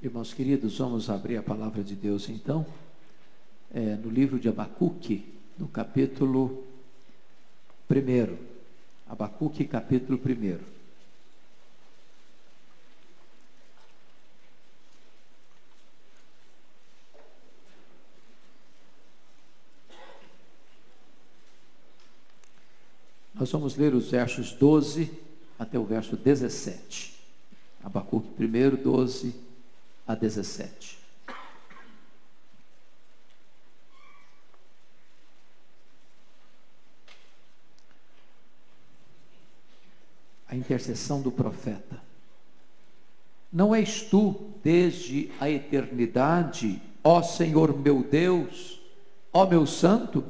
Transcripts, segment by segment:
Irmãos queridos, vamos abrir a palavra de Deus então, no livro de Abacuque, no capítulo 1. Abacuque, capítulo 1. Nós vamos ler os versos 12 até o verso 17. Abacuque 1, 12 a 17. A intercessão do profeta. Não és tu desde a eternidade, ó Senhor meu Deus, ó meu santo?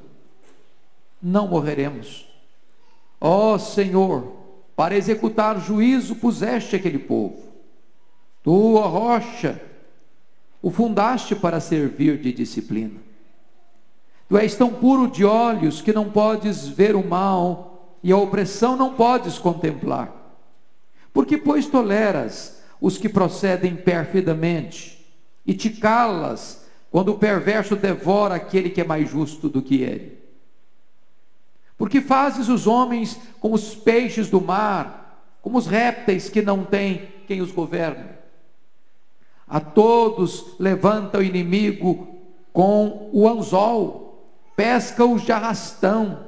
Não morreremos. Ó Senhor, para executar juízo puseste aquele povo. Tu, ó rocha, o fundaste para servir de disciplina. Tu és tão puro de olhos que não podes ver o mal, e a opressão não podes contemplar. Porque, pois, toleras os que procedem perfidamente, e te calas quando o perverso devora aquele que é mais justo do que ele. Porque fazes os homens como os peixes do mar, como os répteis que não têm quem os governe. A todos levanta o inimigo com o anzol, pesca-os de arrastão,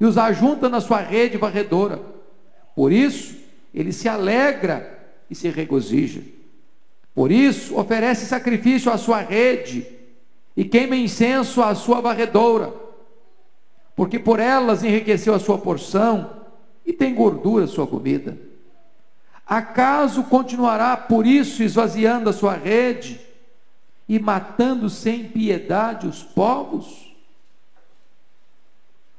e os ajunta na sua rede varredora. Por isso, ele se alegra e se regozija. Por isso, oferece sacrifício à sua rede, e queima incenso à sua varredora. Porque por elas enriqueceu a sua porção, e tem gordura a sua comida. Acaso continuará por isso esvaziando a sua rede e matando sem piedade os povos?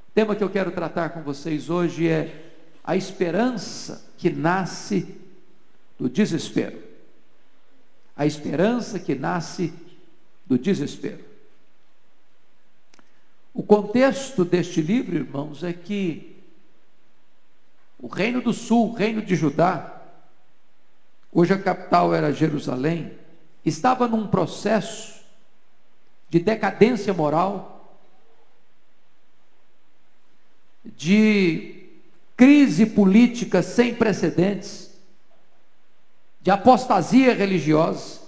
O tema que eu quero tratar com vocês hoje é a esperança que nasce do desespero. A esperança que nasce do desespero. O contexto deste livro, irmãos, é que o reino do sul, o reino de Judá, hoje a capital era Jerusalém, estava num processo de decadência moral, de crise política sem precedentes, de apostasia religiosa.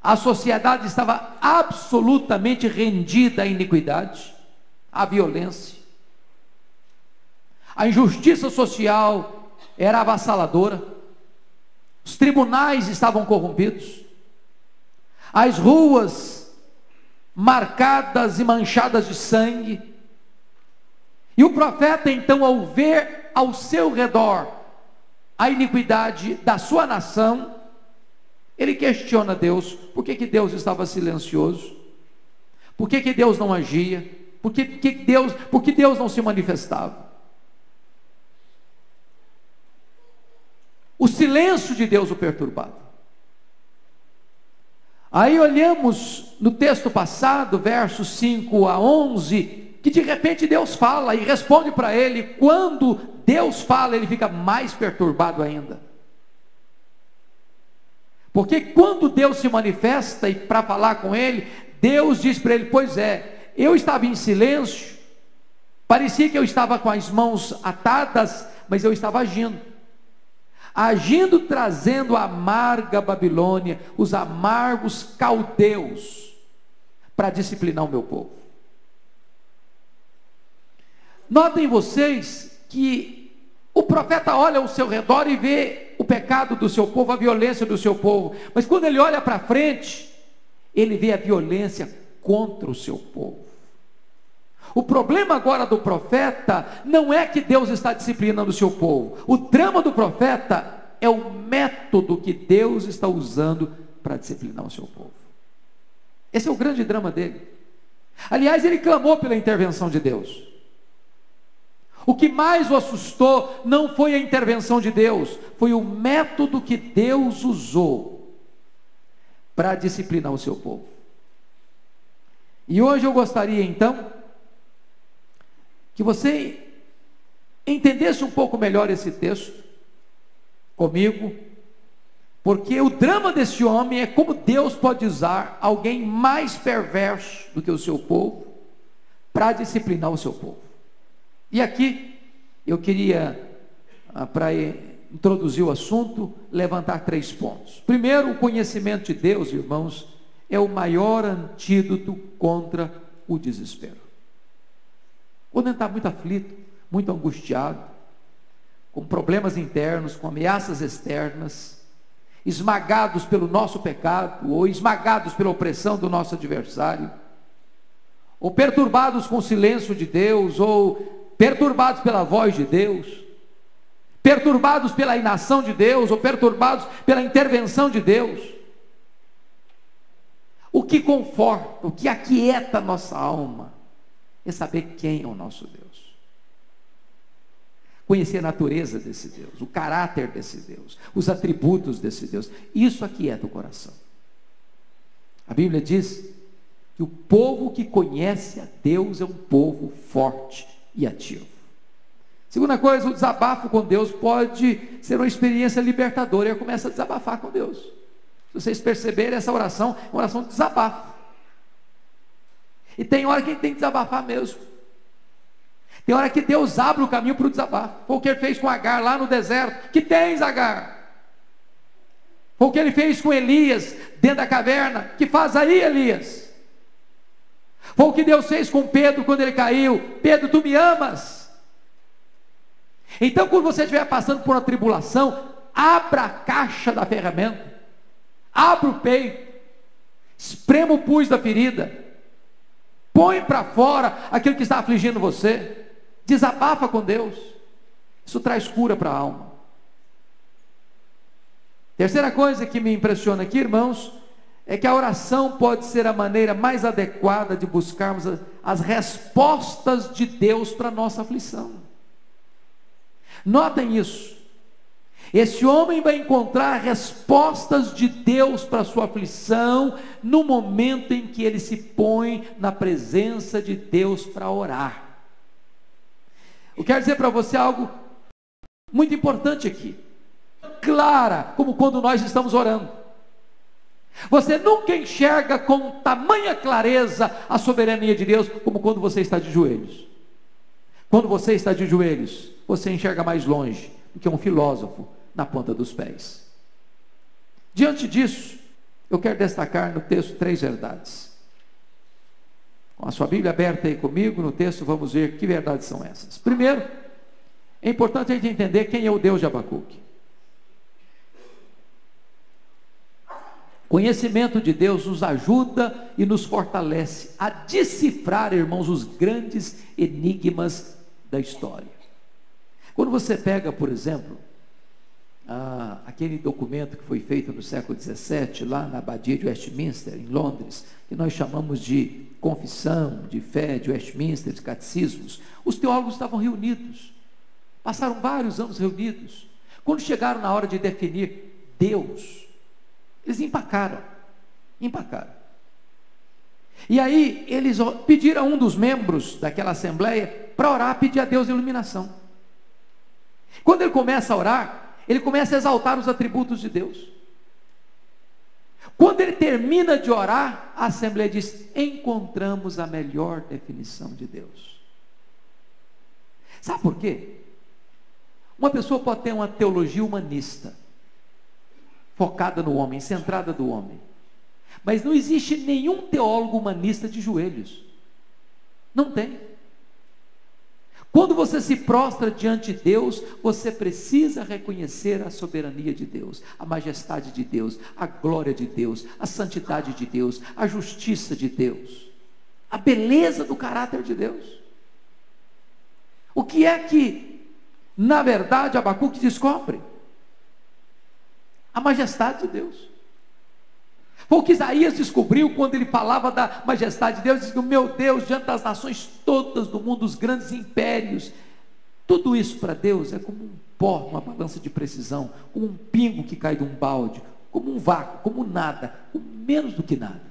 A sociedade estava absolutamente rendida à iniquidade, à violência. A injustiça social era avassaladora. Os tribunais estavam corrompidos, as ruas marcadas e manchadas de sangue. E o profeta então, ao ver ao seu redor a iniquidade da sua nação, ele questiona Deus. Por que Deus estava silencioso? Por que Deus não agia? Por que Deus não se manifestava? O silêncio de Deus o perturbava. Aí olhamos no texto passado, versos 5 a 11, que de repente Deus fala e responde para ele. Quando Deus fala, ele fica mais perturbado ainda. Porque quando Deus se manifesta e para falar com ele, Deus diz para ele: pois é, eu estava em silêncio, parecia que eu estava com as mãos atadas, mas eu estava agindo, trazendo a amarga Babilônia, os amargos caldeus, para disciplinar o meu povo. Notem vocês que o profeta olha ao seu redor e vê o pecado do seu povo, a violência do seu povo, mas quando ele olha para frente, ele vê a violência contra o seu povo. O problema agora do profeta não é que Deus está disciplinando o seu povo. O drama do profeta é o método que Deus está usando para disciplinar o seu povo. Esse é o grande drama dele. Aliás, ele clamou pela intervenção de Deus. O que mais o assustou não foi a intervenção de Deus, foi o método que Deus usou para disciplinar o seu povo. E hoje eu gostaria então que você entendesse um pouco melhor esse texto comigo, porque o drama desse homem é como Deus pode usar alguém mais perverso do que o seu povo para disciplinar o seu povo. E aqui eu queria, para introduzir o assunto, levantar 3 pontos. Primeiro, o conhecimento de Deus, irmãos, é o maior antídoto contra o desespero. Quando a gente está muito aflito, muito angustiado, com problemas internos, com ameaças externas, esmagados pelo nosso pecado, ou esmagados pela opressão do nosso adversário, ou perturbados com o silêncio de Deus, ou perturbados pela voz de Deus, perturbados pela inação de Deus, ou perturbados pela intervenção de Deus, o que conforta, o que aquieta a nossa alma, é saber quem é o nosso Deus. Conhecer a natureza desse Deus, o caráter desse Deus, os atributos desse Deus. Isso aquieta o coração. A Bíblia diz que o povo que conhece a Deus é um povo forte e ativo. Segunda coisa, o desabafo com Deus pode ser uma experiência libertadora. Eu começo a desabafar com Deus. Se vocês perceberem, essa oração é uma oração de desabafo. E tem hora que a gente tem que desabafar mesmo. Tem hora que Deus abre o caminho para o desabafo. Foi o que ele fez com Agar lá no deserto. Que tens, Agar? Foi o que ele fez com Elias dentro da caverna. Que faz aí, Elias? Foi o que Deus fez com Pedro quando ele caiu. Pedro, tu me amas? Então, quando você estiver passando por uma tribulação, abra a caixa da ferramenta, abra o peito, esprema o pus da ferida, põe para fora aquilo que está afligindo você, desabafa com Deus. Isso traz cura para a alma. Terceira coisa que me impressiona aqui, irmãos, é que a oração pode ser a maneira mais adequada de buscarmos as respostas de Deus para a nossa aflição. Notem isso. Esse homem vai encontrar respostas de Deus para a sua aflição no momento em que ele se põe na presença de Deus para orar. Eu quero dizer para você algo muito importante aqui. Clara, como quando nós estamos orando. Você nunca enxerga com tamanha clareza a soberania de Deus como quando você está de joelhos. Quando você está de joelhos, você enxerga mais longe do que um filósofo na ponta dos pés. Diante disso, eu quero destacar no texto 3 verdades. Com a sua Bíblia aberta aí comigo, no texto vamos ver que verdades são essas. Primeiro, é importante a gente entender quem é o Deus de Abacuque. Conhecimento de Deus nos ajuda e nos fortalece a decifrar, irmãos, os grandes enigmas da história. Quando você pega, por exemplo, aquele documento que foi feito no século XVII, lá na abadia de Westminster, em Londres, que nós chamamos de Confissão de Fé de Westminster, de Catecismos, os teólogos estavam reunidos, passaram vários anos reunidos. Quando chegaram na hora de definir Deus, eles empacaram. E aí eles pediram a um dos membros daquela assembleia para orar, pedir a Deus iluminação. Quando ele começa a orar, ele começa a exaltar os atributos de Deus. Quando ele termina de orar, a assembleia diz: encontramos a melhor definição de Deus. Sabe por quê? Uma pessoa pode ter uma teologia humanista, focada no homem, centrada no homem, mas não existe nenhum teólogo humanista de joelhos. Não tem. Quando você se prostra diante de Deus, você precisa reconhecer a soberania de Deus, a majestade de Deus, a glória de Deus, a santidade de Deus, a justiça de Deus, a beleza do caráter de Deus. O que é que, na verdade, Abacuque descobre? A majestade de Deus. Foi o que Isaías descobriu quando ele falava da majestade de Deus. Disse: meu Deus, diante das nações todas do mundo, os grandes impérios, tudo isso para Deus é como um pó, uma balança de precisão, como um pingo que cai de um balde, como um vácuo, como nada, como menos do que nada.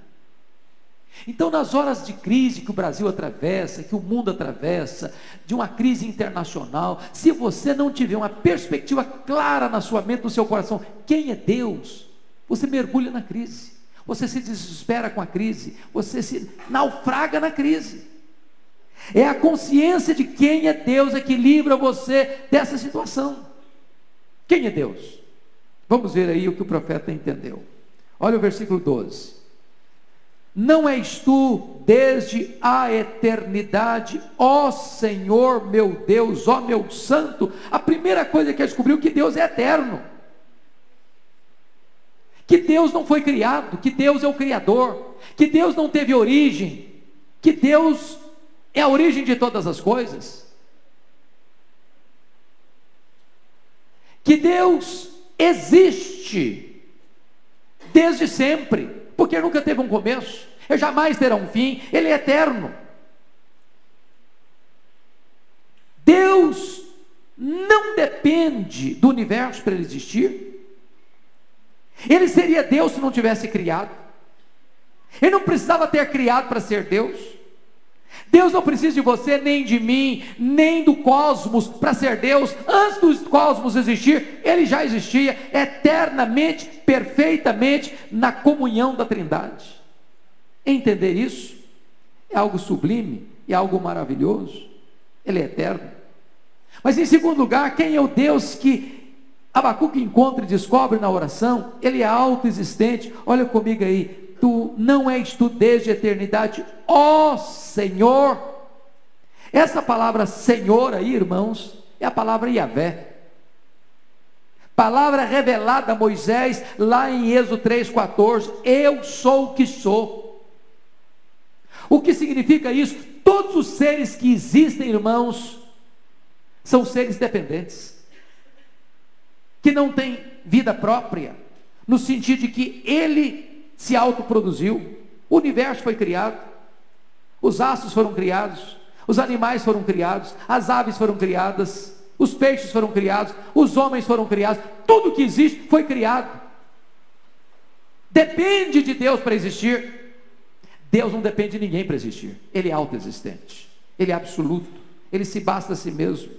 Então, nas horas de crise que o Brasil atravessa, que o mundo atravessa, de uma crise internacional, se você não tiver uma perspectiva clara na sua mente, no seu coração, quem é Deus, você mergulha na crise, você se desespera com a crise, você se naufraga na crise. É a consciência de quem é Deus que livra você dessa situação. Quem é Deus? Vamos ver aí o que o profeta entendeu. Olha o versículo 12. Não és tu desde a eternidade, ó Senhor meu Deus, ó meu santo? A primeira coisa que ele descobriu, que Deus é eterno, que Deus não foi criado, que Deus é o Criador, que Deus não teve origem, que Deus é a origem de todas as coisas, que Deus existe desde sempre, porque nunca teve um começo, ele jamais terá um fim, ele é eterno. Deus não depende do universo para ele existir. Ele seria Deus se não tivesse criado. Ele não precisava ter criado para ser Deus. Deus não precisa de você, nem de mim, nem do cosmos para ser Deus. Antes do cosmos existir, ele já existia eternamente, perfeitamente, na comunhão da Trindade. Entender isso é algo sublime, é algo maravilhoso. Ele é eterno. Mas em segundo lugar, quem é o Deus que Abacuque encontra e descobre na oração? Ele é autoexistente. Olha comigo aí. Não és tu desde a eternidade, ó Senhor. Essa palavra Senhor aí, irmãos, é a palavra Yahvé, palavra revelada a Moisés lá em Êxodo 3,14. Eu sou o que sou. O que significa isso? Todos os seres que existem, irmãos, são seres dependentes, que não têm vida própria, no sentido de que ele se autoproduziu. O universo foi criado, os astros foram criados, os animais foram criados, as aves foram criadas, os peixes foram criados, os homens foram criados, tudo que existe foi criado. Depende de Deus para existir. Deus não depende de ninguém para existir. Ele é autoexistente, ele é absoluto, ele se basta a si mesmo.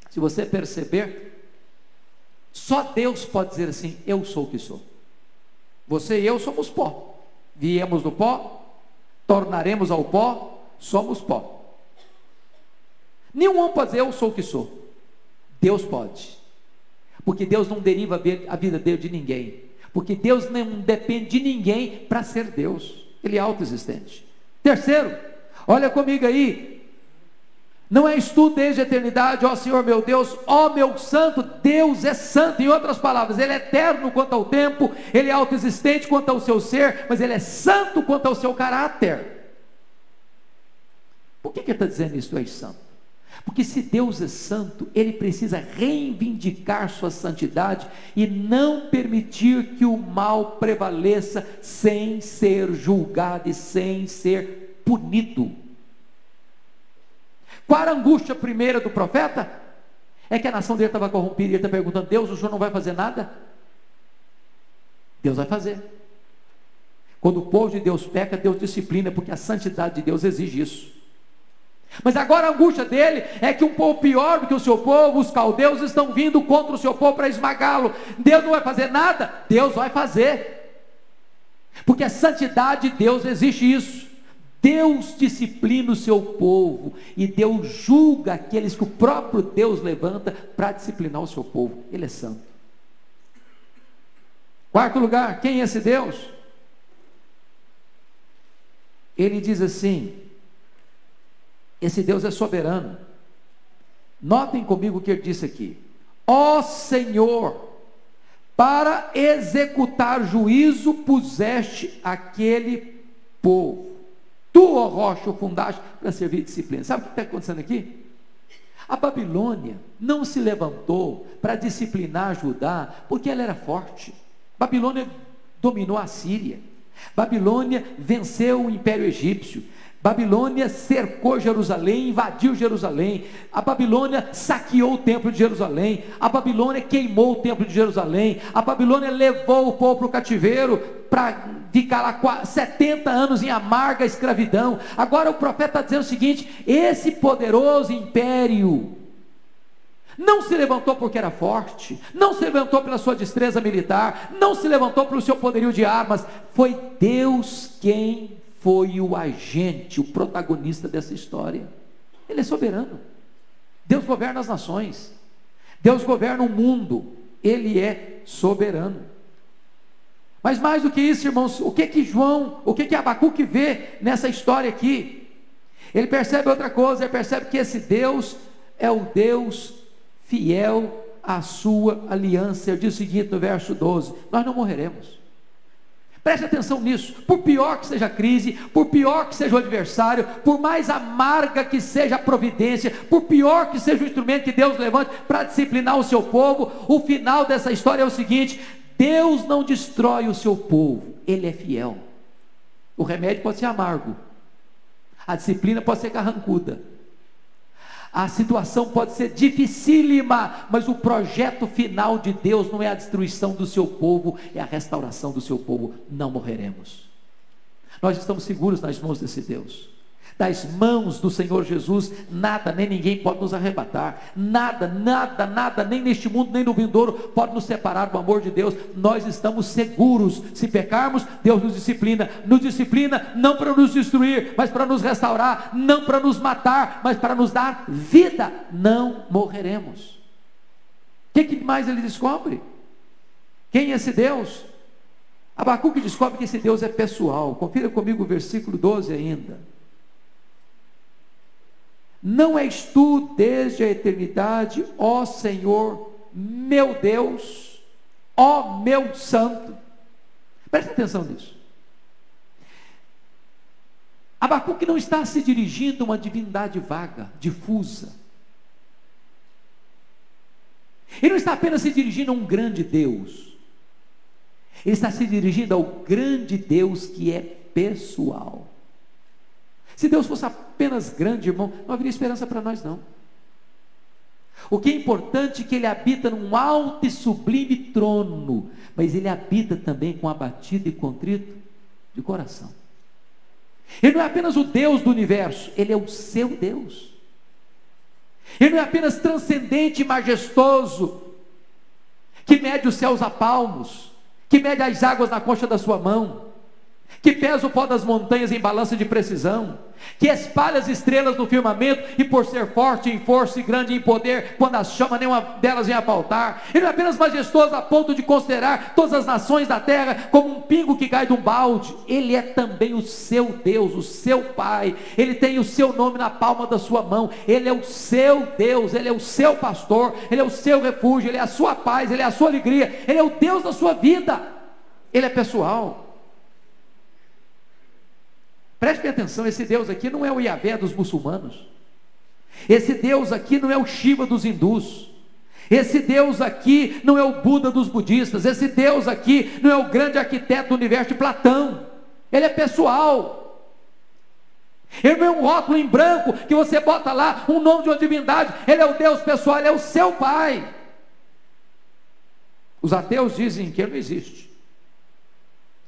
Se você perceber, só Deus pode dizer assim: eu sou o que sou. Você e eu somos pó, viemos do pó, tornaremos ao pó, somos pó. Nenhum homem pode dizer eu sou o que sou. Deus pode, porque Deus não deriva a vida dele de ninguém, porque Deus não depende de ninguém para ser Deus, ele é autoexistente. Terceiro, olha comigo aí. Não és tu desde a eternidade, ó Senhor meu Deus, ó meu santo? Deus é santo. Em outras palavras, ele é eterno quanto ao tempo, ele é autoexistente quanto ao seu ser, mas ele é santo quanto ao seu caráter. Por que ele está dizendo isso? Tu és santo. Porque se Deus é santo, ele precisa reivindicar sua santidade e não permitir que o mal prevaleça sem ser julgado e sem ser punido. Qual a angústia primeira do profeta? É que a nação dele estava corrompida, e ele está perguntando: Deus, o Senhor não vai fazer nada? Deus vai fazer. Quando o povo de Deus peca, Deus disciplina, porque a santidade de Deus exige isso. Mas agora a angústia dele é que um povo pior do que o seu povo, os caldeus, estão vindo contra o seu povo para esmagá-lo. Deus não vai fazer nada? Deus vai fazer, porque a santidade de Deus exige isso. Deus disciplina o seu povo, e Deus julga aqueles que o próprio Deus levanta para disciplinar o seu povo. Ele é santo. Quarto lugar, quem é esse Deus? Ele diz assim: esse Deus é soberano. Notem comigo o que ele disse aqui: ó Senhor, para executar juízo puseste aquele povo. Tu, ó rocha, o fundaste para servir de disciplina. Sabe o que está acontecendo aqui? A Babilônia não se levantou para disciplinar Judá porque ela era forte. Babilônia dominou a Síria. Babilônia venceu o Império Egípcio. Babilônia cercou Jerusalém, invadiu Jerusalém. A Babilônia saqueou o templo de Jerusalém. A Babilônia queimou o templo de Jerusalém. A Babilônia levou o povo para o cativeiro, para ficar lá 70 anos em amarga escravidão. Agora o profeta está dizendo o seguinte: esse poderoso império não se levantou porque era forte, não se levantou pela sua destreza militar, não se levantou pelo seu poderio de armas. Foi Deus quem foi o agente, o protagonista dessa história. Ele é soberano. Deus governa as nações, Deus governa o mundo, Ele é soberano. Mas mais do que isso, irmãos, o que Abacuque vê nessa história aqui? Ele percebe outra coisa, ele percebe que esse Deus é o Deus fiel à sua aliança. Ele diz o seguinte no verso 12: nós não morreremos. Preste atenção nisso. Por pior que seja a crise, por pior que seja o adversário, por mais amarga que seja a providência, por pior que seja o instrumento que Deus levante para disciplinar o seu povo, o final dessa história é o seguinte: Deus não destrói o seu povo, Ele é fiel. O remédio pode ser amargo, a disciplina pode ser carrancuda, a situação pode ser dificílima, mas o projeto final de Deus não é a destruição do seu povo, é a restauração do seu povo. Não morreremos. Nós estamos seguros nas mãos desse Deus. Das mãos do Senhor Jesus, nada nem ninguém pode nos arrebatar. Nada, nada, nada, nem neste mundo, nem no vindouro, pode nos separar do amor de Deus. Nós estamos seguros. Se pecarmos, Deus nos disciplina não para nos destruir, mas para nos restaurar, não para nos matar, mas para nos dar vida. Não morreremos. O que mais ele descobre? Quem é esse Deus? Abacuque descobre que esse Deus é pessoal. Confira comigo o versículo 12 ainda. Não és tu desde a eternidade, ó Senhor, meu Deus, ó meu santo. Preste atenção nisso. Abacuque não está se dirigindo a uma divindade vaga, difusa. Ele não está apenas se dirigindo a um grande Deus. Ele está se dirigindo ao grande Deus que é pessoal. Se Deus fosse apenas grande, irmão, não haveria esperança para nós não. O que é importante é que Ele habita num alto e sublime trono, mas Ele habita também com abatido e contrito de coração. Ele não é apenas o Deus do universo, Ele é o seu Deus. Ele não é apenas transcendente e majestoso, que mede os céus a palmos, que mede as águas na concha da sua mão, que pesa o pó das montanhas em balança de precisão, que espalha as estrelas no firmamento, e por ser forte em força e grande em poder, quando as chama nenhuma delas vem a faltar. Ele não é apenas majestoso a ponto de considerar todas as nações da terra como um pingo que cai de um balde. Ele é também o seu Deus, o seu Pai. Ele tem o seu nome na palma da sua mão. Ele é o seu Deus, Ele é o seu pastor, Ele é o seu refúgio, Ele é a sua paz, Ele é a sua alegria, Ele é o Deus da sua vida. Ele é pessoal. Preste atenção, esse Deus aqui não é o Yahvé dos muçulmanos. Esse Deus aqui não é o Shiva dos hindus. Esse Deus aqui não é o Buda dos budistas. Esse Deus aqui não é o grande arquiteto do universo de Platão. Ele é pessoal. Ele não é um rótulo em branco que você bota lá um nome de uma divindade. Ele é o Deus pessoal, Ele é o seu Pai. Os ateus dizem que Ele não existe.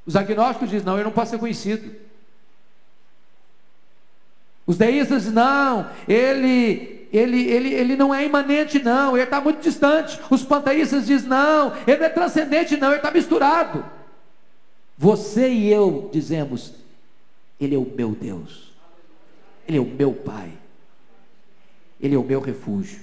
Os agnósticos dizem, não, Ele não pode ser conhecido. Os deístas dizem, não, ele não é imanente não, Ele está muito distante. Os panteístas dizem, não, Ele não é transcendente não, Ele está misturado. Você e eu dizemos, Ele é o meu Deus, Ele é o meu Pai, Ele é o meu refúgio.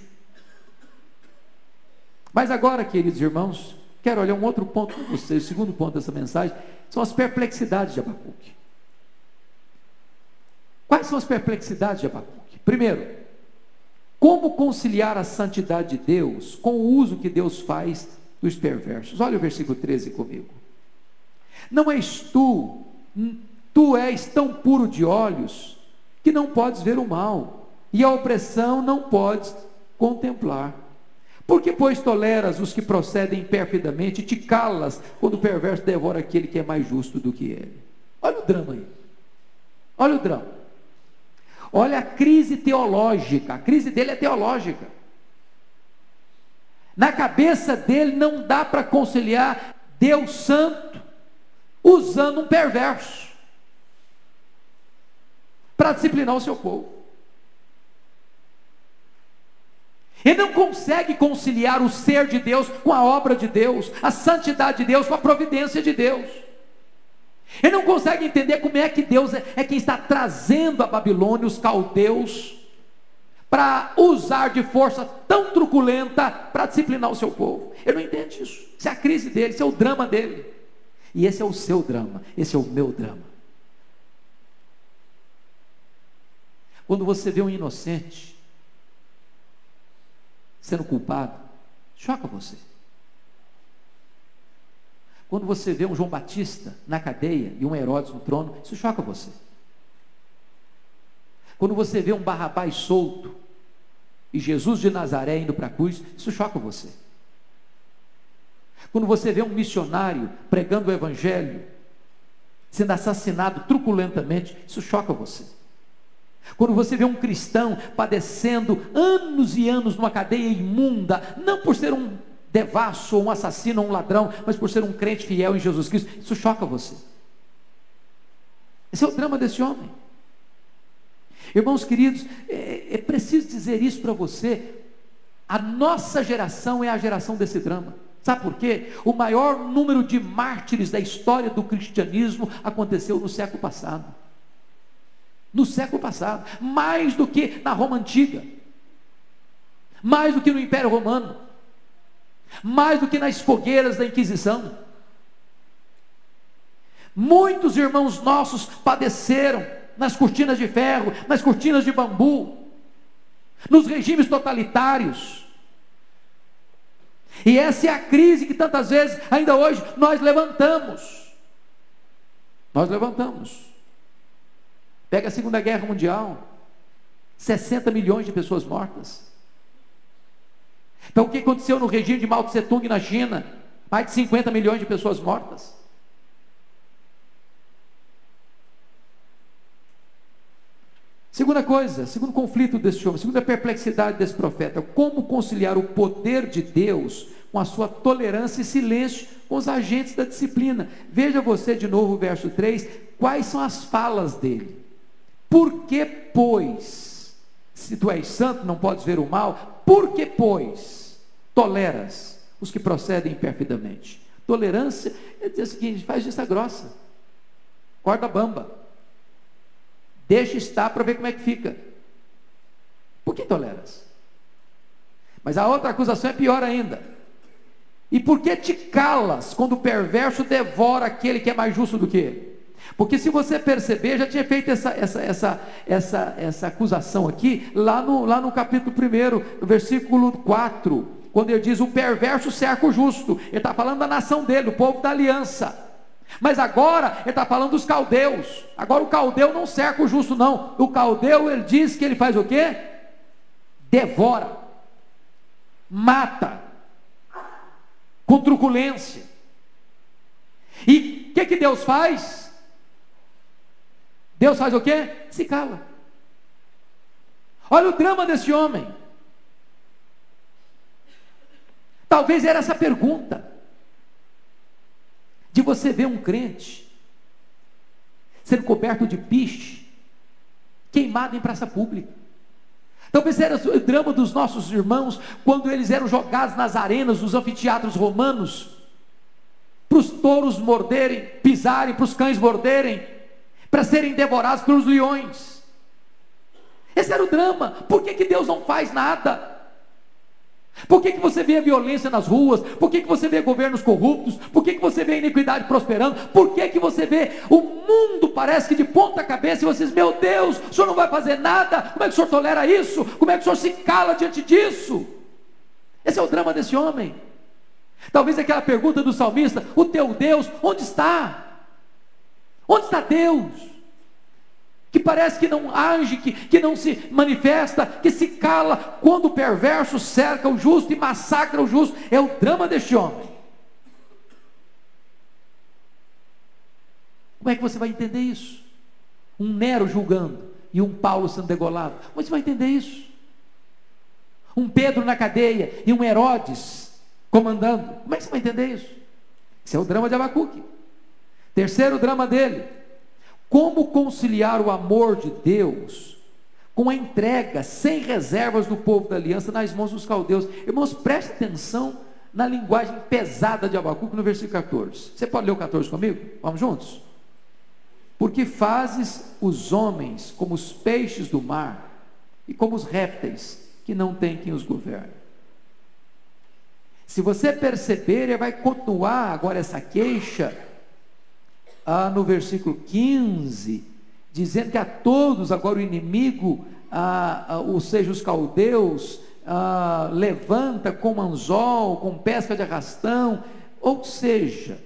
Mas agora, queridos irmãos, quero olhar um outro ponto com vocês. O segundo ponto dessa mensagem são as perplexidades de Abacuque. Quais são as perplexidades de Abacuque? Primeiro, como conciliar a santidade de Deus com o uso que Deus faz dos perversos? Olha o versículo 13 comigo. Não és tu és tão puro de olhos, que não podes ver o mal, e a opressão não podes contemplar. Por que, pois, toleras os que procedem perfidamente e te calas quando o perverso devora aquele que é mais justo do que ele? Olha o drama aí. Olha o drama. Olha a crise teológica, a crise dele é teológica. Na cabeça dele não dá para conciliar Deus santo usando um perverso para disciplinar o seu povo. Ele não consegue conciliar o ser de Deus com a obra de Deus, a santidade de Deus com a providência de Deus. Ele não consegue entender como é que Deus é quem está trazendo a Babilônia, os caldeus, para usar de força tão truculenta para disciplinar o seu povo. Ele não entende isso. Isso é a crise dele, isso é o drama dele. E esse é o seu drama, esse é o meu drama. Quando você vê um inocente sendo culpado, choca você. Quando você vê um João Batista na cadeia e um Herodes no trono, isso choca você. Quando você vê um Barrabás solto e Jesus de Nazaré indo para a cruz, isso choca você. Quando você vê um missionário pregando o evangelho, sendo assassinado truculentamente, isso choca você. Quando você vê um cristão padecendo anos e anos numa cadeia imunda, não por ser um devasso, ou um assassino, ou um ladrão, mas por ser um crente fiel em Jesus Cristo, isso choca você. Esse é o drama desse homem. Irmãos queridos, é preciso dizer isso para você. A nossa geração é a geração desse drama. Sabe por quê? O maior número de mártires da história do cristianismo aconteceu no século passado. No século passado, mais do que na Roma antiga, mais do que no Império Romano, mais do que nas fogueiras da Inquisição. Muitos irmãos nossos padeceram nas cortinas de ferro, nas cortinas de bambu, nos regimes totalitários. E essa é a crise que tantas vezes, ainda hoje, nós levantamos. Nós levantamos. Pega a Segunda Guerra Mundial, 60 milhões de pessoas mortas. Então o que aconteceu no regime de Mao Tse Tung na China? Mais de 50 milhões de pessoas mortas. Segunda coisa, segundo conflito desse homem, segunda perplexidade desse profeta: como conciliar o poder de Deus com a sua tolerância e silêncio com os agentes da disciplina. Veja você de novo o verso 3, quais são as falas dele. Por que, pois, se tu és santo, não podes ver o mal, por que, pois, toleras os que procedem perfidamente? Tolerância é dizer o seguinte: faz vista grossa, corda bamba, deixa estar para ver como é que fica. Por que toleras? Mas a outra acusação é pior ainda: e por que te calas quando o perverso devora aquele que é mais justo do que ele? Porque se você perceber, já tinha feito essa acusação aqui, lá no capítulo 1, no versículo 4, quando ele diz: o perverso cerca o justo. Ele está falando da nação dele, do povo da aliança. Mas agora ele está falando dos caldeus. Agora o caldeu não cerca o justo, não. O caldeu, ele diz que ele faz o quê? Devora, mata, com truculência. E o que Deus faz? Deus faz o quê? Se cala. Olha o drama desse homem. Talvez era essa pergunta, de você ver um crente sendo coberto de piche, queimado em praça pública. Talvez era o drama dos nossos irmãos, quando eles eram jogados nas arenas dos anfiteatros romanos, para os touros morderem, pisarem, para os cães morderem, para serem devorados pelos leões. Esse era o drama. Por que Deus não faz nada? Por que você vê a violência nas ruas? Por que você vê governos corruptos? Por que você vê a iniquidade prosperando? Por que você vê o mundo parece que de ponta cabeça, e vocês: meu Deus, o Senhor não vai fazer nada? Como é que o Senhor tolera isso? Como é que o Senhor se cala diante disso? Esse é o drama desse homem. Talvez aquela pergunta do salmista: o teu Deus, onde está? Onde está Deus? Que parece que não age, que não se manifesta, que se cala quando o perverso cerca o justo e massacra o justo. É o drama deste homem. Como é que você vai entender isso? Um Nero julgando: e um Paulo sendo degolado. Como você vai entender isso? Um Pedro na cadeia e um Herodes comandando. Como é que você vai entender isso? Esse é o drama de Abacuque. Terceiro drama dele: como conciliar o amor de Deus com a entrega sem reservas do povo da aliança nas mãos dos caldeus. Irmãos, preste atenção na linguagem pesada de Abacuque no versículo 14. Você pode ler o 14 comigo? Vamos juntos? Porque fazes os homens como os peixes do mar e como os répteis que não tem quem os governe. Se você perceber, ele vai continuar agora essa queixa no versículo 15, dizendo que a todos agora o inimigo, ou seja, os caldeus, levanta com anzol, com pesca de arrastão. Ou seja,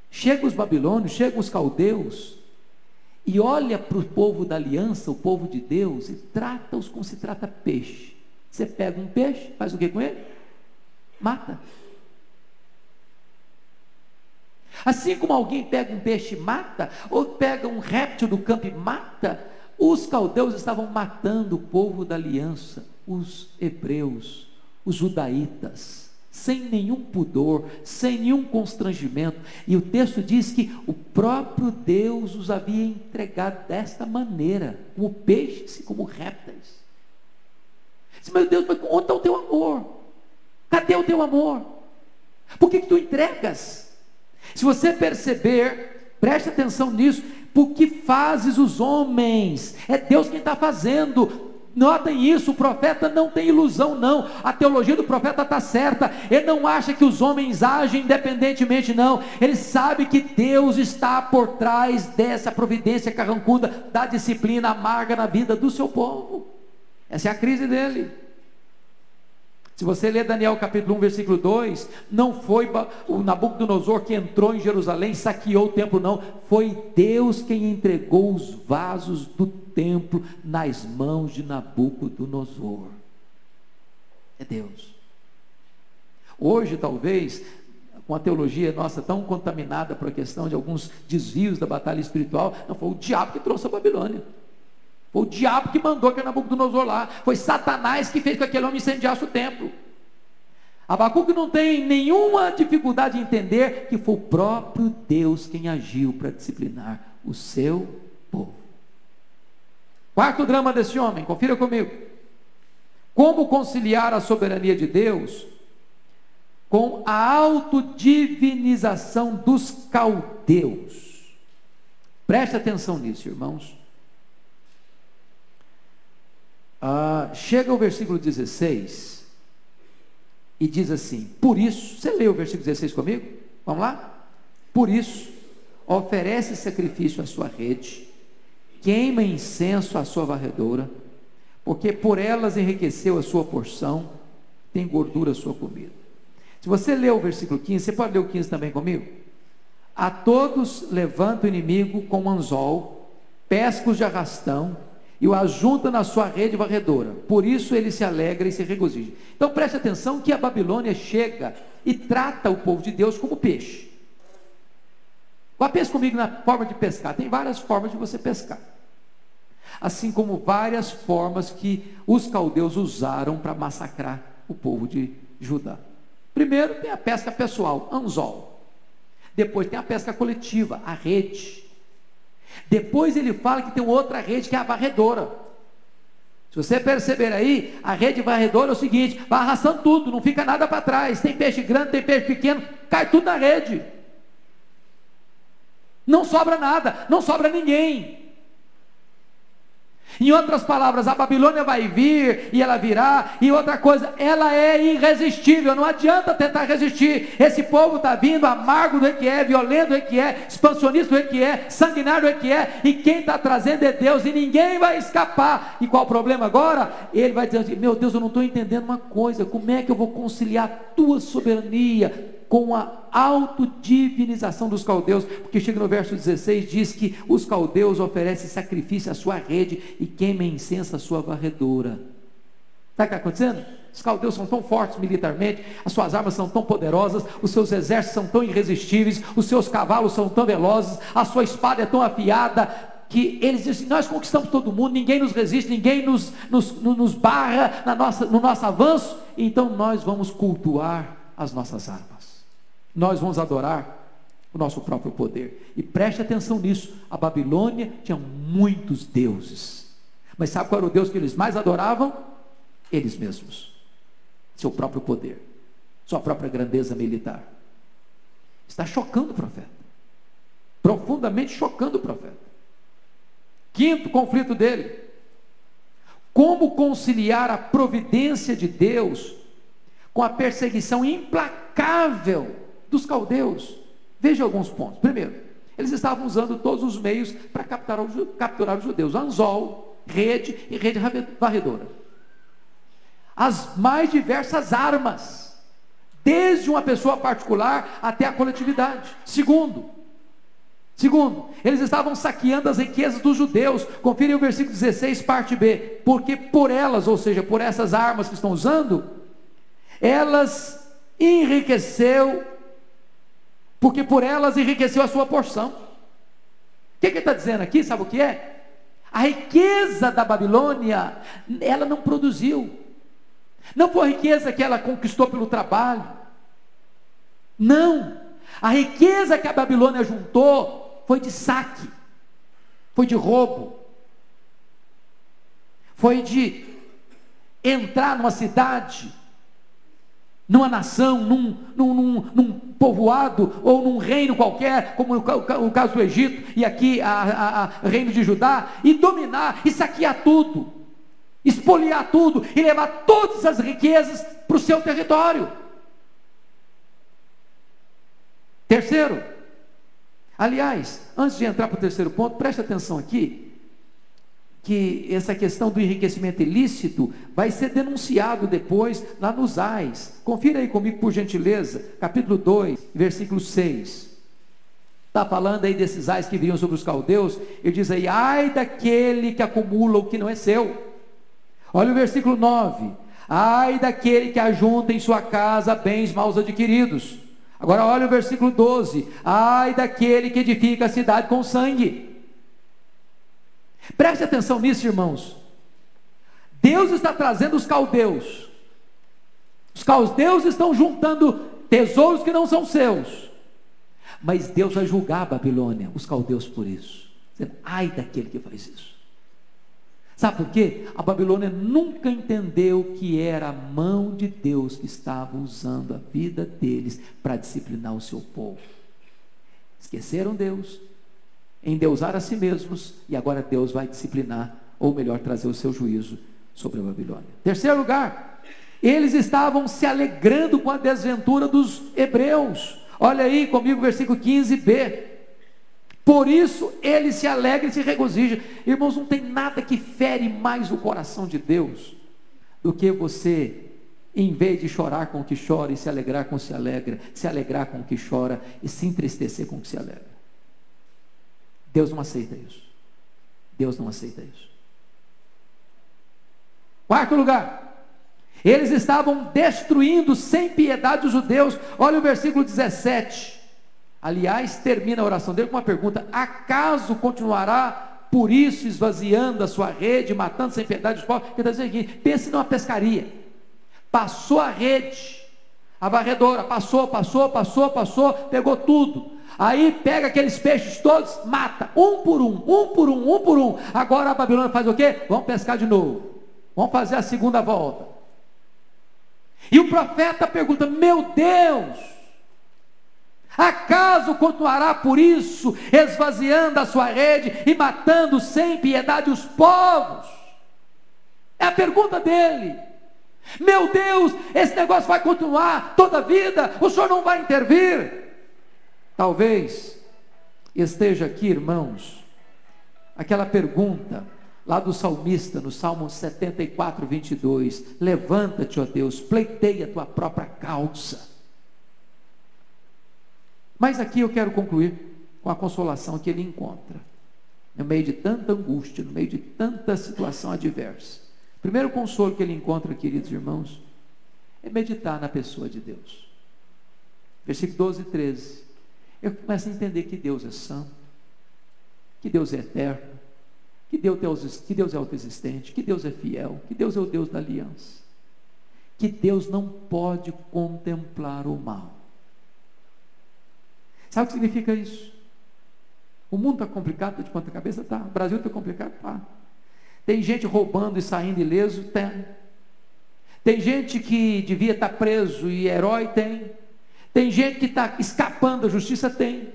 chegam os babilônios, chegam os caldeus, e olha para o povo da aliança, o povo de Deus, e trata-os como se trata peixe. Você pega um peixe, faz o que com ele? Mata. Assim como alguém pega um peixe e mata, ou pega um réptil do campo e mata, os caldeus estavam matando o povo da aliança, os hebreus, os judaítas, sem nenhum pudor, sem nenhum constrangimento. E o texto diz que o próprio Deus os havia entregado desta maneira, como peixes e como répteis. Meu Deus, mas onde está o teu amor? Cadê o teu amor? Por que tu entregas? Se você perceber, preste atenção nisso, porque fazes os homens, é Deus quem está fazendo. Notem isso, o profeta não tem ilusão não, a teologia do profeta está certa, ele não acha que os homens agem independentemente não, ele sabe que Deus está por trás dessa providência carrancuda, da disciplina amarga na vida do seu povo. Essa é a crise dele. Se você ler Daniel capítulo 1 versículo 2, não foi o Nabucodonosor que entrou em Jerusalém, saqueou o templo, não, foi Deus quem entregou os vasos do templo nas mãos de Nabucodonosor. É Deus. Hoje talvez, com a teologia nossa tão contaminada por a questão de alguns desvios da batalha espiritual, não, foi o diabo que trouxe a Babilônia. Foi o diabo que mandou aquele Nabucodonosor lá. Foi Satanás que fez com que aquele homem incendiasse o templo. Abacuque não tem nenhuma dificuldade em entender que foi o próprio Deus quem agiu para disciplinar o seu povo. Quarto drama desse homem, confira comigo. Como conciliar a soberania de Deus com a autodivinização dos caldeus? Preste atenção nisso, irmãos. Chega o versículo 16 e diz assim: por isso, você leu o versículo 16 comigo? Vamos lá? Por isso, oferece sacrifício à sua rede, queima incenso à sua varredora, porque por elas enriqueceu a sua porção, tem gordura a sua comida. Se você leu o versículo 15, você pode ler o 15 também comigo? A todos levanta o inimigo com anzol, pesca-os de arrastão, e o ajunta na sua rede varredora, por isso ele se alegra e se regozija. Então preste atenção que a Babilônia chega e trata o povo de Deus como peixe. Vá, pense comigo na forma de pescar. Tem várias formas de você pescar, assim como várias formas que os caldeus usaram para massacrar o povo de Judá. Primeiro tem a pesca pessoal, anzol. Depois tem a pesca coletiva, a rede. Depois ele fala que tem outra rede que é a varredora. Se você perceber aí, a rede varredora é o seguinte: vai arrastando tudo, não fica nada para trás. Tem peixe grande, tem peixe pequeno, cai tudo na rede. Não sobra nada, não sobra ninguém. Em outras palavras, a Babilônia vai vir e ela virá, e outra coisa, ela é irresistível, não adianta tentar resistir. Esse povo está vindo amargo do que é, violento do que é, expansionista do que é, sanguinário do que é, e quem está trazendo é Deus, e ninguém vai escapar. E qual o problema agora? Ele vai dizer assim: meu Deus, eu não estou entendendo uma coisa, como é que eu vou conciliar a tua soberania com a autodivinização dos caldeus? Porque chega no verso 16, diz que os caldeus oferecem sacrifício à sua rede e queimam incenso à sua varredora. Sabe o que está acontecendo? Os caldeus são tão fortes militarmente, as suas armas são tão poderosas, os seus exércitos são tão irresistíveis, os seus cavalos são tão velozes, a sua espada é tão afiada, que eles dizem assim: nós conquistamos todo mundo, ninguém nos resiste, ninguém nos barra no nosso avanço, então nós vamos cultuar as nossas armas, nós vamos adorar o nosso próprio poder. E preste atenção nisso, a Babilônia tinha muitos deuses, mas sabe qual era o Deus que eles mais adoravam? Eles mesmos, seu próprio poder, sua própria grandeza militar. Está chocando o profeta, profundamente chocando o profeta. Quinto conflito dele: como conciliar a providência de Deus com a perseguição implacável dos caldeus. Veja alguns pontos. Primeiro, eles estavam usando todos os meios para capturar os judeus: anzol, rede e rede varredora, as mais diversas armas, desde uma pessoa particular até a coletividade. Segundo, eles estavam saqueando as riquezas dos judeus. Confira aí o versículo 16, parte B. Porque por elas, ou seja, por essas armas que estão usando, elas enriqueceu, porque por elas enriqueceu a sua porção. O que ele está dizendo aqui? Sabe o que é? A riqueza da Babilônia, ela não produziu, não foi a riqueza que ela conquistou pelo trabalho, não. A riqueza que a Babilônia juntou foi de saque, foi de roubo, foi de entrar numa cidade, numa nação, num povoado, ou num reino qualquer, como o caso do Egito, e aqui o reino de Judá, e dominar, e saquear tudo, espoliar tudo, e levar todas as riquezas para o seu território. Terceiro, aliás, antes de entrar para o terceiro ponto, preste atenção aqui, que essa questão do enriquecimento ilícito vai ser denunciado depois lá nos Ais. Confira aí comigo, por gentileza, capítulo 2, versículo 6. Está falando aí desses ais que vinham sobre os caldeus. Ele diz aí: ai daquele que acumula o que não é seu. Olha o versículo 9: ai daquele que ajunta em sua casa bens mal adquiridos. Agora olha o versículo 12: ai daquele que edifica a cidade com sangue. Preste atenção nisso, irmãos. Deus está trazendo os caldeus. Os caldeus estão juntando tesouros que não são seus, mas Deus vai julgar a Babilônia, os caldeus, por isso, dizendo: ai daquele que faz isso. Sabe por quê? A Babilônia nunca entendeu que era a mão de Deus que estava usando a vida deles para disciplinar o seu povo. Esqueceram Deus, endeusar a si mesmos, e agora Deus vai disciplinar, ou melhor, trazer o seu juízo sobre a Babilônia. Terceiro lugar, eles estavam se alegrando com a desventura dos hebreus. Olha aí comigo o versículo 15b. Por isso eles se alegram e se regozijam. Irmãos, não tem nada que fere mais o coração de Deus do que você, em vez de chorar com o que chora e se alegrar com o que se alegra, se alegrar com o que chora e se entristecer com o que se alegra. Deus não aceita isso. Deus não aceita isso. Quarto lugar, eles estavam destruindo sem piedade os judeus. Olha o versículo 17. Aliás, termina a oração dele com uma pergunta: acaso continuará por isso esvaziando a sua rede, matando sem piedade os povos? Ele está dizendo aqui: pense numa pescaria. Passou a rede, a varredora, passou, pegou tudo. Aí pega aqueles peixes todos, mata, um por um. Agora a Babilônia faz o quê? Vamos pescar de novo, vamos fazer a segunda volta. E o profeta pergunta: meu Deus, acaso continuará por isso, esvaziando a sua rede e matando sem piedade os povos? É a pergunta dele. Meu Deus, esse negócio vai continuar toda a vida? O Senhor não vai intervir? Talvez esteja aqui, irmãos, aquela pergunta lá do salmista, no Salmo 74, 22, levanta-te, ó Deus, pleiteia a tua própria causa. Mas aqui eu quero concluir com a consolação que ele encontra, no meio de tanta angústia, no meio de tanta situação adversa. O primeiro consolo que ele encontra, queridos irmãos, é meditar na pessoa de Deus. Versículo 12 e 13. Eu começo a entender que Deus é santo, que Deus é eterno, que Deus é autoexistente, que Deus é fiel, que Deus é o Deus da aliança, que Deus não pode contemplar o mal. Sabe o que significa isso? O mundo está complicado de ponta cabeça? Tá. O Brasil está complicado? Tá. Tem gente roubando e saindo ileso? Tem. Tem gente que devia estar preso e herói? Tem. Tem gente que está escapando da justiça? Tem.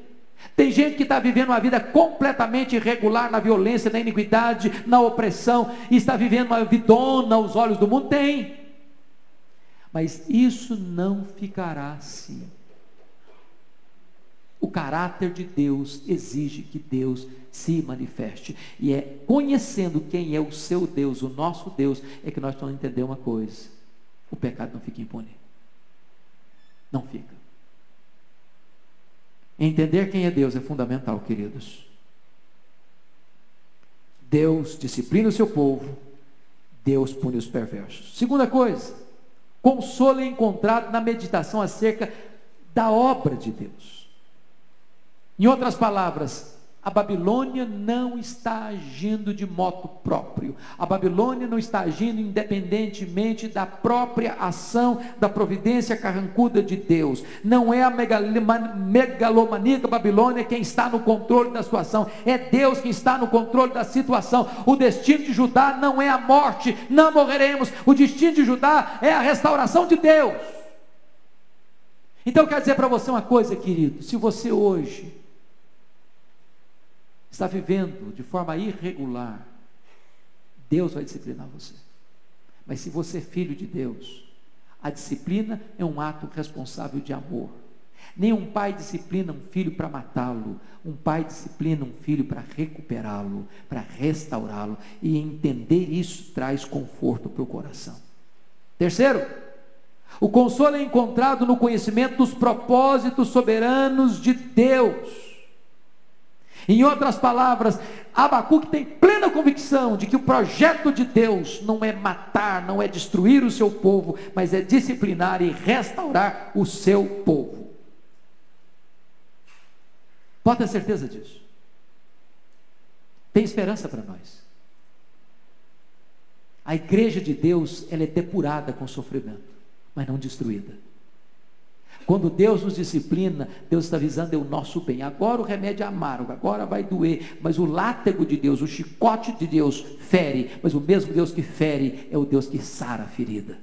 Tem gente que está vivendo uma vida completamente irregular na violência, na iniquidade, na opressão, e está vivendo uma vidona aos olhos do mundo? Tem. Mas isso não ficará assim. O caráter de Deus exige que Deus se manifeste, e é conhecendo quem é o seu Deus, o nosso Deus, é que nós vamos entender uma coisa: o pecado não fica impune. Não fica. Entender quem é Deus é fundamental, queridos. Deus disciplina o seu povo, Deus pune os perversos. Segunda coisa, consolo é encontrado na meditação acerca da obra de Deus. Em outras palavras, a Babilônia não está agindo de moto próprio. A Babilônia não está agindo independentemente da própria ação, da providência carrancuda de Deus. Não é a megalomaníaca Babilônia quem está no controle da situação. É Deus quem está no controle da situação. O destino de Judá não é a morte, não morreremos. O destino de Judá é a restauração de Deus. Então eu quero dizer para você uma coisa, querido: se você hoje está vivendo de forma irregular, Deus vai disciplinar você. Mas se você é filho de Deus, a disciplina é um ato responsável de amor. Nenhum pai disciplina um filho para matá-lo. Um pai disciplina um filho para recuperá-lo, para restaurá-lo. E entender isso traz conforto para o coração. Terceiro, o consolo é encontrado no conhecimento dos propósitos soberanos de Deus. Em outras palavras, Abacuque tem plena convicção de que o projeto de Deus não é matar, não é destruir o seu povo, mas é disciplinar e restaurar o seu povo. Pode ter certeza disso. Tem esperança para nós. A igreja de Deus, ela é depurada com sofrimento, mas não destruída. Quando Deus nos disciplina, Deus está visando o nosso bem. Agora o remédio é amargo, agora vai doer, mas o látego de Deus, o chicote de Deus fere, mas o mesmo Deus que fere é o Deus que sara a ferida.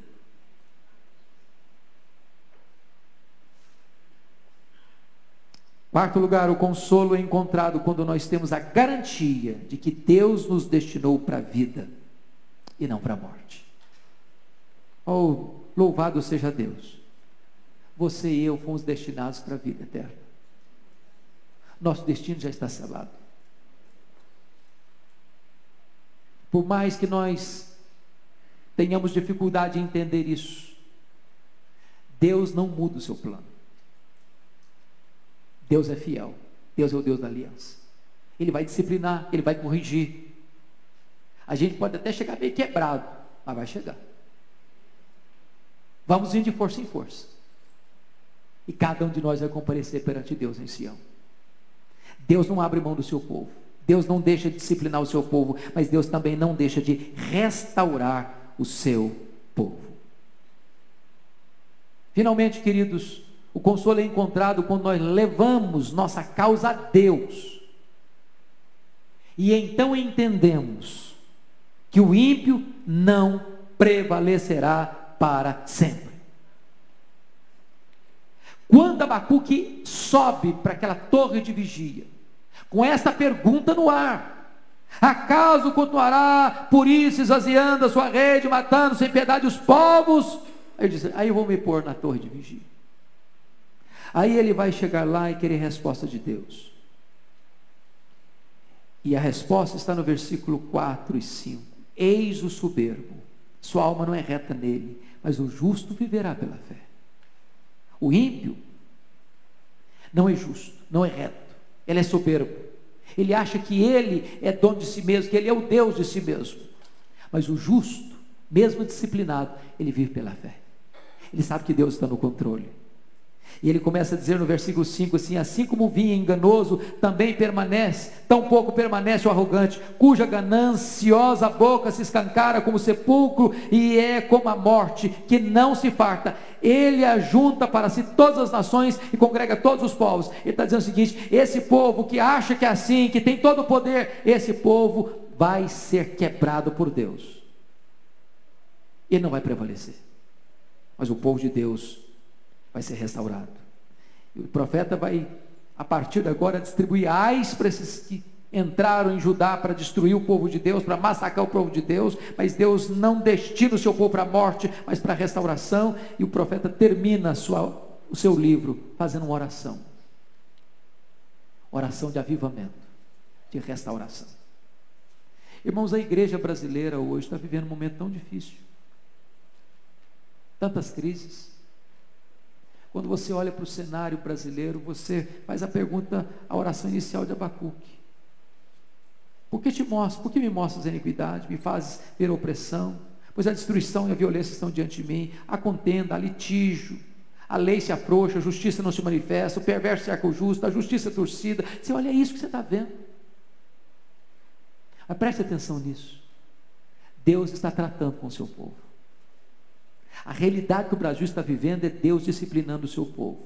Quarto lugar, o consolo é encontrado quando nós temos a garantia de que Deus nos destinou para a vida e não para a morte. Oh, louvado seja Deus! Você e eu fomos destinados para a vida eterna. Nosso destino já está selado. Por mais que nós tenhamos dificuldade em entender isso, Deus não muda o seu plano. Deus é fiel. Deus é o Deus da aliança. Ele vai disciplinar, Ele vai corrigir. A gente pode até chegar meio quebrado, mas vai chegar. Vamos ir de força em força. E cada um de nós vai comparecer perante Deus em Sião. Deus não abre mão do seu povo. Deus não deixa de disciplinar o seu povo, mas Deus também não deixa de restaurar o seu povo. Finalmente, queridos, o consolo é encontrado quando nós levamos nossa causa a Deus. E então entendemos que o ímpio não prevalecerá para sempre. Quando Abacuque sobe para aquela torre de vigia, com essa pergunta no ar: acaso continuará por isso esvaziando a sua rede, matando sem piedade os povos? Aí ele diz: aí eu vou me pôr na torre de vigia. Aí ele vai chegar lá e querer resposta de Deus. E a resposta está no versículo 4 e 5. Eis o soberbo, sua alma não é reta nele, mas o justo viverá pela fé. O ímpio não é justo, não é reto, ele é soberbo. Ele acha que ele é dono de si mesmo, que ele é o Deus de si mesmo. Mas o justo, mesmo disciplinado, ele vive pela fé. Ele sabe que Deus está no controle. E ele começa a dizer no versículo 5 assim: assim como o vinho enganoso também permanece, tampouco permanece o arrogante, cuja gananciosa boca se escancara como sepulcro, e é como a morte, que não se farta. Ele ajunta para si todas as nações e congrega todos os povos. Ele está dizendo o seguinte: esse povo que acha que é assim, que tem todo o poder, esse povo vai ser quebrado por Deus. Ele não vai prevalecer, mas o povo de Deus vai ser restaurado. E o profeta vai, a partir de agora, distribuir ais para esses que entraram em Judá para destruir o povo de Deus, para massacrar o povo de Deus, mas Deus não destina o seu povo para a morte, mas para a restauração. E o profeta termina o seu livro fazendo uma oração de avivamento, de restauração. Irmãos, a igreja brasileira hoje está vivendo um momento tão difícil, tantas crises. Quando você olha para o cenário brasileiro, você faz a pergunta, a oração inicial de Abacuque: por que me mostras a iniquidade, me fazes ver a opressão? Pois a destruição e a violência estão diante de mim, há contenda, há litígio, a lei se afrouxa, a justiça não se manifesta, o perverso cerca o justo, a justiça é torcida. Você olha, é isso que você está vendo. Mas preste atenção nisso. Deus está tratando com o seu povo. A realidade que o Brasil está vivendo é Deus disciplinando o seu povo.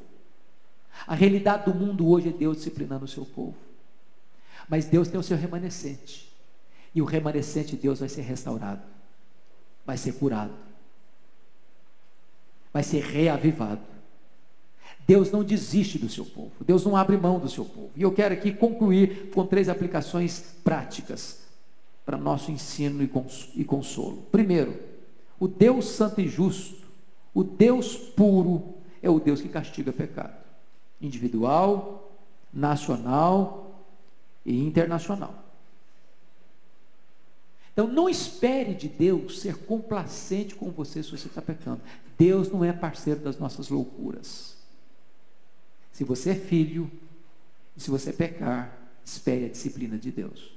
A realidade do mundo hoje é Deus disciplinando o seu povo. Mas Deus tem o seu remanescente. E o remanescente de Deus vai ser restaurado. Vai ser curado. Vai ser reavivado. Deus não desiste do seu povo. Deus não abre mão do seu povo. E eu quero aqui concluir com 3 aplicações práticas para nosso ensino e consolo. Primeiro, o Deus santo e justo, o Deus puro, é o Deus que castiga pecado, individual, nacional e internacional. Então não espere de Deus ser complacente com você se você está pecando. Deus não é parceiro das nossas loucuras. Se você é filho, e se você pecar, espere a disciplina de Deus.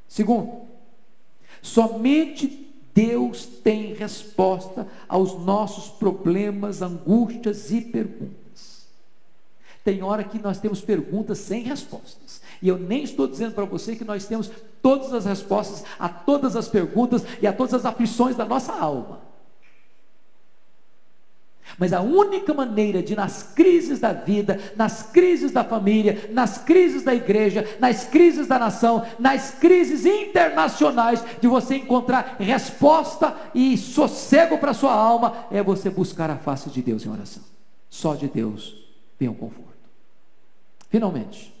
Segundo, somente Deus tem resposta aos nossos problemas, angústias e perguntas. Tem hora que nós temos perguntas sem respostas, e eu nem estou dizendo para você que nós temos todas as respostas a todas as perguntas e a todas as aflições da nossa alma. Mas a única maneira de, nas crises da vida, nas crises da família, nas crises da igreja, nas crises da nação, nas crises internacionais, de você encontrar resposta e sossego para a sua alma, é você buscar a face de Deus em oração. Só de Deus vem o conforto. Finalmente,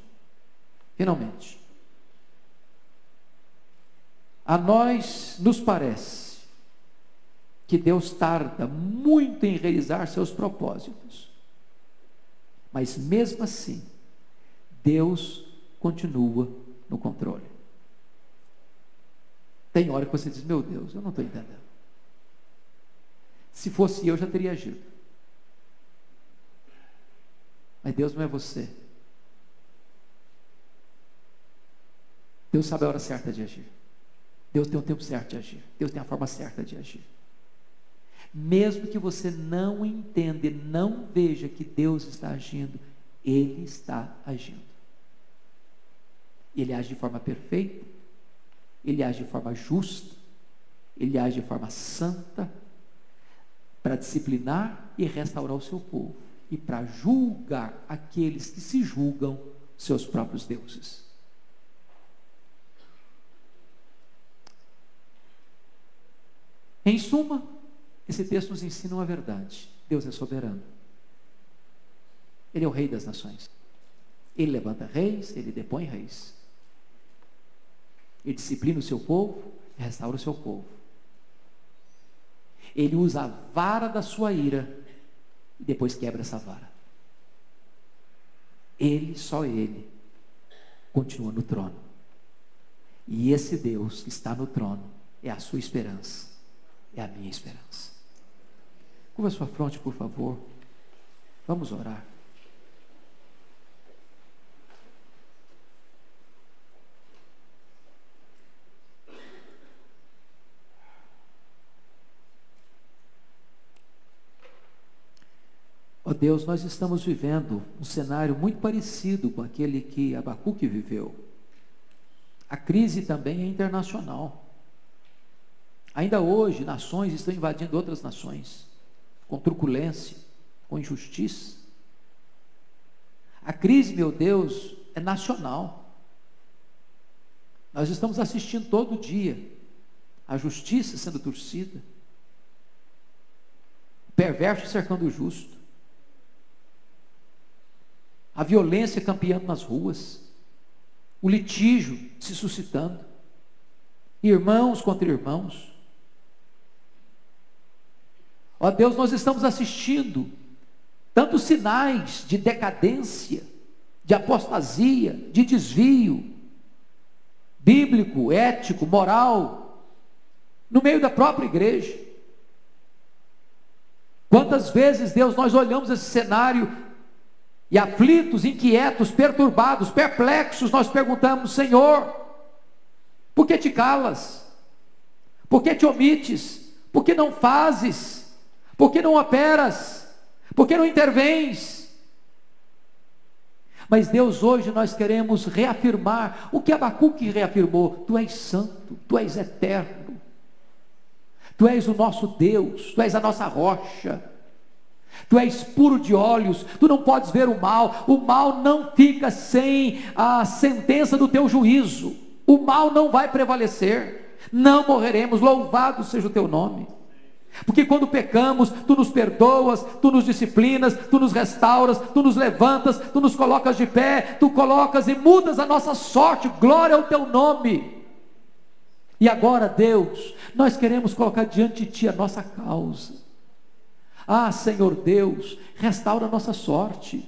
a nós nos parece que Deus tarda muito em realizar seus propósitos, mas mesmo assim, Deus continua no controle. Tem hora que você diz: meu Deus, eu não estou entendendo. Se fosse eu, já teria agido. Mas Deus não é você. Deus sabe a hora certa de agir. Deus tem o tempo certo de agir. Deus tem a forma certa de agir. Mesmo que você não entenda e não veja que Deus está agindo, Ele está agindo. Ele age de forma perfeita, Ele age de forma justa, Ele age de forma santa, para disciplinar e restaurar o seu povo, e para julgar aqueles que se julgam seus próprios deuses. Em suma, esse texto nos ensina uma verdade: Deus é soberano. Ele é o rei das nações. Ele levanta reis, Ele depõe reis. Ele disciplina o seu povo, restaura o seu povo. Ele usa a vara da sua ira e depois quebra essa vara. Ele, só Ele, continua no trono. E esse Deus que está no trono é a sua esperança, é a minha esperança. Curva a sua fronte, por favor. Vamos orar. Ó Deus, nós estamos vivendo um cenário muito parecido com aquele que Abacuque viveu. A crise também é internacional. Ainda hoje, nações estão invadindo outras nações, com truculência, com injustiça. A crise, meu Deus, é nacional. Nós estamos assistindo todo dia a justiça sendo torcida, o perverso cercando o justo, a violência campeando nas ruas, o litígio se suscitando, irmãos contra irmãos. Ó Deus, nós estamos assistindo tantos sinais de decadência, de apostasia, de desvio bíblico, ético, moral, no meio da própria igreja. Quantas vezes, Deus, nós olhamos esse cenário e aflitos, inquietos, perturbados, perplexos, nós perguntamos: Senhor, por que te calas? Por que te omites? Por que não fazes? Por que não operas? Por que não intervens? Mas Deus, hoje nós queremos reafirmar o que Abacuque reafirmou: Tu és santo, Tu és eterno, Tu és o nosso Deus, Tu és a nossa rocha, Tu és puro de olhos, Tu não podes ver o mal não fica sem a sentença do Teu juízo, o mal não vai prevalecer, não morreremos, louvado seja o Teu nome. Porque quando pecamos, Tu nos perdoas, Tu nos disciplinas, Tu nos restauras, Tu nos levantas, Tu nos colocas de pé, Tu colocas e mudas a nossa sorte, glória ao Teu nome. E agora, Deus, nós queremos colocar diante de Ti a nossa causa. Ah, Senhor Deus, restaura a nossa sorte,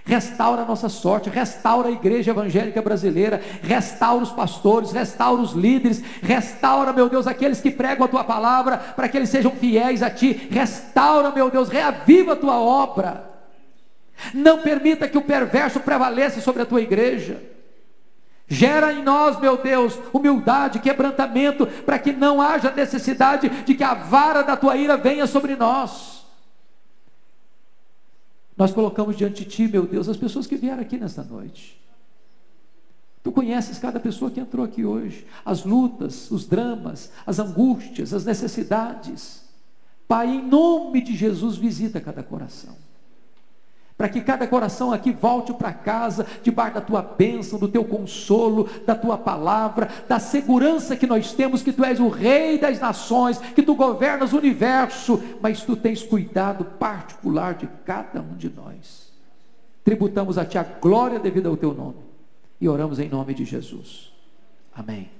restaura a nossa sorte, restaura a igreja evangélica brasileira, restaura os pastores, restaura os líderes, restaura, meu Deus, aqueles que pregam a Tua palavra, para que eles sejam fiéis a Ti, restaura, meu Deus, reaviva a Tua obra, não permita que o perverso prevaleça sobre a Tua igreja, gera em nós, meu Deus, humildade, quebrantamento, para que não haja necessidade de que a vara da Tua ira venha sobre nós. Nós colocamos diante de Ti, meu Deus, as pessoas que vieram aqui nesta noite. Tu conheces cada pessoa que entrou aqui hoje, as lutas, os dramas, as angústias, as necessidades. Pai, em nome de Jesus, visita cada coração, para que cada coração aqui volte para casa, debaixo da Tua bênção, do Teu consolo, da Tua palavra, da segurança que nós temos, que Tu és o Rei das nações, que Tu governas o universo, mas Tu tens cuidado particular de cada um de nós. Tributamos a Ti a glória devida ao Teu nome, e oramos em nome de Jesus. Amém.